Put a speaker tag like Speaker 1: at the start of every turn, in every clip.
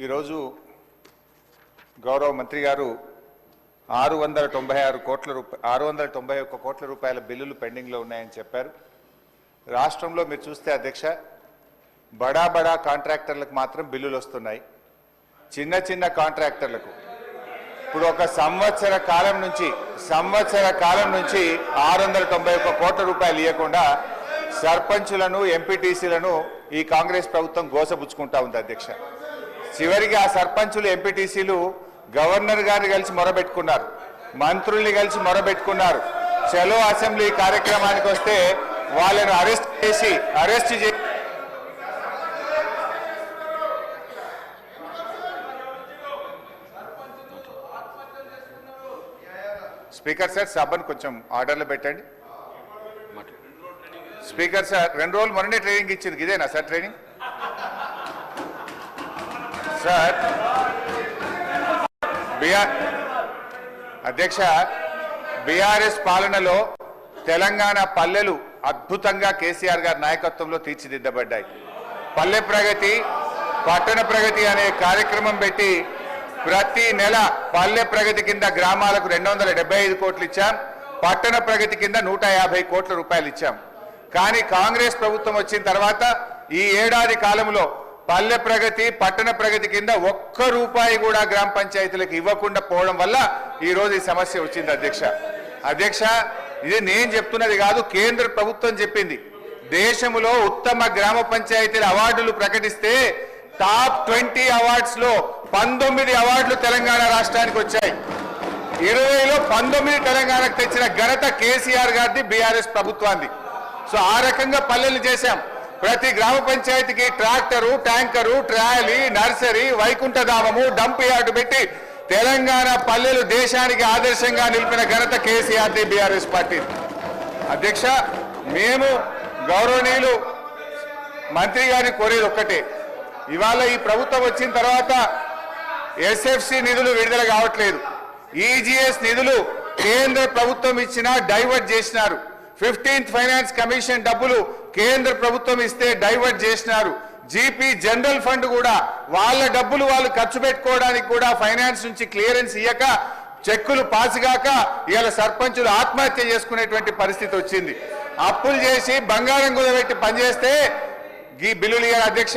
Speaker 1: ఈరోజు గౌరవ మంత్రి గారు 691 కోట్ల రూపాయల బిల్లులు పెండింగ్లో ఉన్నాయని చెప్పారు. రాష్ట్రంలో మీరు చూస్తే అధ్యక్ష, బడా కాంట్రాక్టర్లకు మాత్రం బిల్లులు వస్తున్నాయి. చిన్న కాంట్రాక్టర్లకు ఇప్పుడు ఒక సంవత్సర కాలం నుంచి 691 కోట్ల రూపాయలు ఇవ్వకుండా సర్పంచులను ఎంపీటీసీలను ఈ కాంగ్రెస్ ప్రభుత్వం గోసపుచ్చుకుంటా ఉంది అధ్యక్ష. చివరికి ఆ సర్పంచులు ఎంపీటీసీలు గవర్నర్ గారిని కలిసి మొరబెట్టుకున్నారు, మంత్రుల్ని కలిసి మొరబెట్టుకున్నారు. చలో అసెంబ్లీ కార్యక్రమానికి వస్తే వాళ్ళను అరెస్ట్ చేసి స్పీకర్ సార్ సభను కొంచెం ఆర్డర్లో పెట్టండి. స్పీకర్ సార్ 2 రోజులు మొన్ననే ట్రైనింగ్ ఇచ్చింది, ఇదేనా సార్ ట్రైనింగ్? సార్ అధ్యక్ష, బీఆర్ఎస్ పాలనలో తెలంగాణ పల్లెలు అద్భుతంగా కేసీఆర్ గారి నాయకత్వంలో తీర్చిదిద్దబడ్డాయి. పల్లె ప్రగతి, పట్టణ ప్రగతి అనే కార్యక్రమం పెట్టి ప్రతి నెల పల్లె ప్రగతి కింద గ్రామాలకు 275 కోట్లు ఇచ్చాం, పట్టణ ప్రగతి కింద 150 కోట్ల రూపాయలు ఇచ్చాం. కానీ కాంగ్రెస్ ప్రభుత్వం వచ్చిన తర్వాత ఈ ఏడాది కాలంలో పల్లె ప్రగతి, పట్టణ ప్రగతి కింద 1 రూపాయి కూడా గ్రామ పంచాయతీలకు ఇవ్వకుండా పోవడం వల్ల ఈ రోజు ఈ సమస్య వచ్చింది అధ్యక్ష. ఇది నేను చెప్తున్నది కాదు, కేంద్ర ప్రభుత్వం చెప్పింది. దేశంలో ఉత్తమ గ్రామ పంచాయతీల అవార్డులు ప్రకటిస్తే టాప్ 20 అవార్డ్స్ లో 19 అవార్డులు తెలంగాణ రాష్ట్రానికి వచ్చాయి. 20లో 19 తెలంగాణకు తెచ్చిన ఘనత కేసీఆర్ గారిది, బీఆర్ఎస్ ప్రభుత్వాన్ని. సో ఆ రకంగా పల్లెలు చేశాం. ప్రతి గ్రామ పంచాయతీకి ట్రాక్టరు, ట్యాంకరు, ట్రాలీ, నర్సరీ, వైకుంఠధామము, డంప్ యార్డు పెట్టి తెలంగాణ పల్లెలు దేశానికి ఆదర్శంగా నిలిపిన ఘనత కేసీఆర్ది, బీఆర్ఎస్ పార్టీ. అధ్యక్ష, మేము గౌరవనీయులు మంత్రి గారిని కోరేది ఒక్కటే, ఇవాళ ఈ ప్రభుత్వం వచ్చిన తర్వాత ఎస్ఎఫ్సి నిధులు విడుదల కావట్లేదు. ఈజీఎస్ నిధులు కేంద్ర ప్రభుత్వం ఇచ్చినా డైవర్ట్ చేసినారు. 15th ఫైనాన్స్ కమిషన్ డబ్బులు కేంద్ర ప్రభుత్వం ఇస్తే డైవర్ట్ చేసినారు. జీపీ జనరల్ ఫండ్ కూడా వాళ్ళ డబ్బులు వాళ్ళు ఖర్చు పెట్టుకోవడానికి కూడా ఫైనాన్స్ నుంచి క్లియరెన్స్ ఇయ్యక, చెక్కులు పాసుగాక ఇవాళ సర్పంచులు ఆత్మహత్య చేసుకునేటువంటి పరిస్థితి వచ్చింది. అప్పులు చేసి బంగారం కుదబెట్టి పనిచేస్తే ఈ బిల్లులు ఇయ్యారు అధ్యక్ష.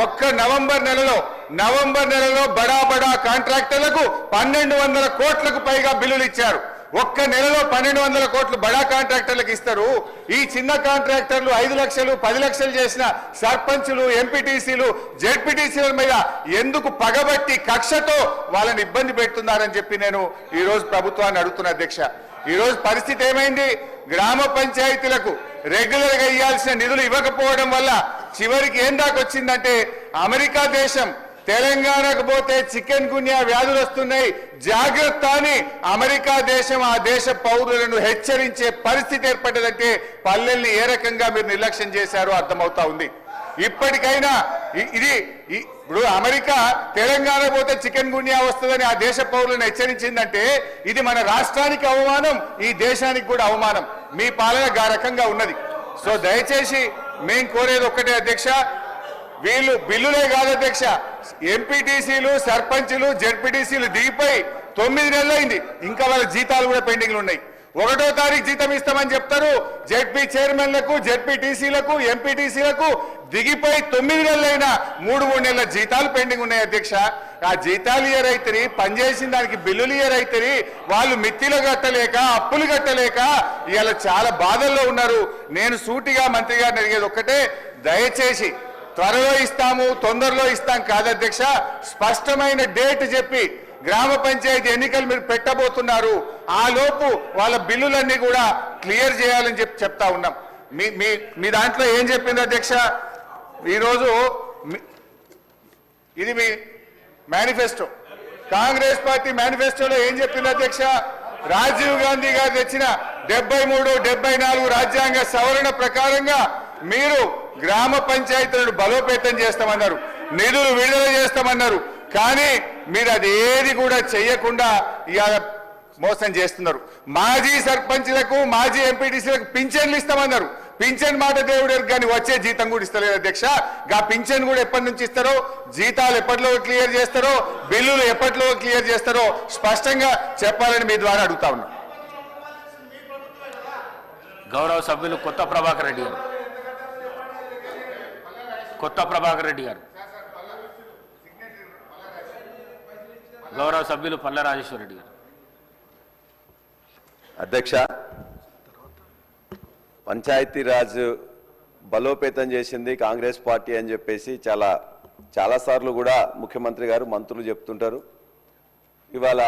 Speaker 1: ఒక్క నవంబర్ నెలలో బడా కాంట్రాక్టర్లకు 1200 కోట్లకు పైగా బిల్లులు ఇచ్చారు. ఒక్క నెలలో 1200 కోట్లు బడా కాంట్రాక్టర్లకు ఇస్తారు. ఈ చిన్న కాంట్రాక్టర్లు 5 లక్షలు 10 లక్షలు చేసిన సర్పంచులు, ఎంపీటీసీలు, జెడ్పీటీసీల మీద ఎందుకు పగబట్టి కక్షతో వాళ్ళని ఇబ్బంది పెడుతున్నారని చెప్పి నేను ఈ రోజు ప్రభుత్వాన్ని అడుగుతున్నా అధ్యక్ష. ఈ రోజు పరిస్థితి ఏమైంది? గ్రామ పంచాయతీలకు రెగ్యులర్ గా ఇవ్వాల్సిన నిధులు ఇవ్వకపోవడం వల్ల చివరికి ఏం దాకా వచ్చిందంటే, అమెరికా దేశం తెలంగాణకు పోతే చికెన్ గున్యా వ్యాధులు వస్తున్నాయి, జాగ్రత్త అని అమెరికా దేశం ఆ దేశ పౌరులను హెచ్చరించే పరిస్థితి ఏర్పడ్డదంటే పల్లెల్ని ఏ రకంగా మీరు నిర్లక్ష్యం చేశారో అర్థమవుతా ఉంది. ఇప్పటికైనా ఇప్పుడు అమెరికా తెలంగాణ పోతే చికెన్ గున్యా వస్తుందని ఆ దేశ పౌరులను హెచ్చరించిందంటే ఇది మన రాష్ట్రానికి అవమానం, ఈ దేశానికి కూడా అవమానం. మీ పాలన ఆ రకంగా ఉన్నది. సో దయచేసి మేము కోరేది ఒక్కటే అధ్యక్ష, వీళ్ళు బిల్లులే కాదు అధ్యక్ష, ఎంపీటీసీలు, సర్పంచులు, జెడ్పీటీసీలు దిగిపోయి 9 నెలలైంది, ఇంకా వాళ్ళ జీతాలు కూడా పెండింగ్లు ఉన్నాయి. 1వ తారీఖు జీతం ఇస్తామని చెప్తారు. జెడ్పీ చైర్మన్లకు, జెడ్పీటీసీలకు, ఎంపీటీసీలకు దిగిపోయి 9 నెలలైనా 3 నెలల జీతాలు పెండింగ్ ఉన్నాయి అధ్యక్ష. ఆ జీతాలు ఇయరైతే, పనిచేసిన దానికి బిల్లులు ఇయరైతే, వాళ్ళు మిత్తిలు కట్టలేక, అప్పులు కట్టలేక ఇవాళ చాలా బాధల్లో ఉన్నారు. నేను సూటిగా మంత్రి గారిని అడిగేది ఒక్కటే, దయచేసి త్వరలో ఇస్తాము, తొందరలో ఇస్తాం కాదు అధ్యక్ష, స్పష్టమైన డేట్ చెప్పి గ్రామ పంచాయతీ ఎన్నికలు మీరు పెట్టబోతున్నారు, ఆ లోపు వాళ్ళ బిల్లులన్నీ కూడా క్లియర్ చేయాలని చెప్తా ఉన్నాం. మీ దాంట్లో ఏం చెప్పింది అధ్యక్ష? ఈరోజు ఇది మీ మేనిఫెస్టో, కాంగ్రెస్ పార్టీ మేనిఫెస్టోలో ఏం చెప్పింది అధ్యక్ష? రాజీవ్ గాంధీ గారు తెచ్చిన 73, 74 రాజ్యాంగ సవరణ ప్రకారంగా మీరు గ్రామ పంచాయతీలను బలోపేతం చేస్తామన్నారు, నిధులు విడుదల చేస్తామన్నారు. కానీ మీరు అది ఏది కూడా చేయకుండా ఇవాళ మోసం చేస్తున్నారు. మాజీ సర్పంచ్లకు, మాజీ ఎంపీటీసీలకు పింఛన్లు ఇస్తామన్నారు, పింఛన్ మాట దేవుడు కానీ వచ్చే జీతం కూడా ఇస్తలేదు అధ్యక్ష. గా పింఛన్ కూడా ఎప్పటి నుంచి ఇస్తారో, జీతాలు ఎప్పటిలో క్లియర్ చేస్తారో, బిల్లులు ఎప్పటిలో క్లియర్ చేస్తారో స్పష్టంగా చెప్పాలని మీ ద్వారా అడుగుతా ఉన్నా.
Speaker 2: గౌరవ సభ్యులు కొత్త ప్రభాకర్ రెడ్డి గారు, గౌరవ సభ్యులు పల్ల రాజేశ్వర రెడ్డి గారు.
Speaker 3: అధ్యక్ష, పంచాయతీరాజ్ బలోపేతం చేసింది కాంగ్రెస్ పార్టీ అని చెప్పేసి చాలాసార్లు కూడా ముఖ్యమంత్రి గారు మంత్రులు చెప్తుంటారు. ఇవాళ